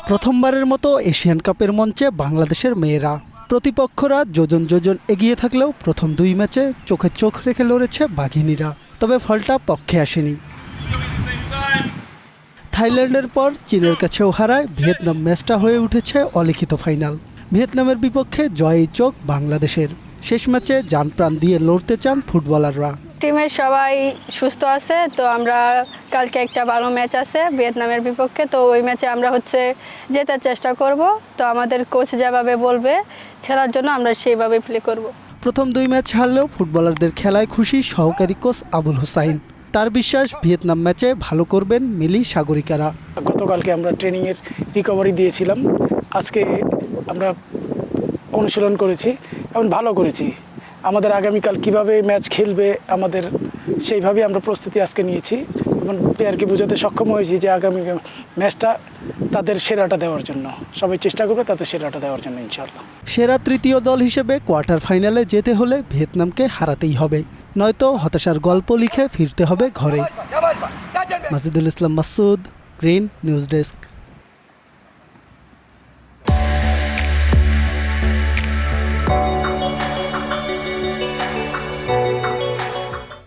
প্রথমবারের মতো এশিয়ান কাপের মঞ্চে বাংলাদেশের মেয়েরা। প্রতিপক্ষরা যোজন যোজন এগিয়ে থাকলেও প্রথম 2 ম্যাচে চোখে চোখ রেখে লড়েছে বাঘিনীরা। তবে ফলটা পক্ষে আসেনি। থাইল্যান্ডের পর চীনের কাছেও হারায় ভিয়েতনাম ম্যাচটা হয়ে উঠেছে অলিখিত ফাইনাল। ভিয়েতনামের বিপক্ষে জয়েই চোখ বাংলাদেশের। শেষ ম্যাচে জান প্রাণ দিয়ে লড়তে চান ফুটবলাররা। টিমের সবাই সুস্থ আছে, তো আমরা কালকে একটা ভালো ম্যাচ আছে ভিয়েতনামের বিপক্ষে, তো ওই ম্যাচে আমরা জেতার চেষ্টা করব। তো আমাদের কোচ যেভাবে বলবে খেলার জন্য আমরা সেইভাবে প্লে করব। প্রথম 2 ম্যাচ হারলেও ফুটবলারদের খেলায় খুশি সহকারী কোচ আবুল হোসাইন। তার বিশ্বাস ভিয়েতনাম ম্যাচে ভালো করবেন মিলি সাগরিকারা। গতকালকে আমরা ট্রেনিংয়ের রিকভারি দিয়েছিলাম, আজকে আমরা অনুশীলন করেছি এবং ভালো করেছি। আমাদের আগামীকাল কিভাবে ম্যাচ খেলবে আমাদের সেইভাবেই আমরা প্রস্তুতি আজকে নিয়েছি এবং প্লেয়ারকে বোঝাতে সক্ষম হয়েছি যে আগামী ম্যাচটা তাদের সেরাটা দেওয়ার জন্য সবাই চেষ্টা করবে, তাদের সেরাটা দেওয়ার জন্য ইনশাআল্লাহ। সেরা তৃতীয় দল হিসেবে কোয়ার্টার ফাইনালে যেতে হলে ভিয়েতনামকে হারাতেই হবে, নয়তো হতাশার গল্প লিখে ফিরতে হবে ঘরে। মাজিদুল ইসলাম মাসুদ, গ্রিন নিউজ ডেস্ক।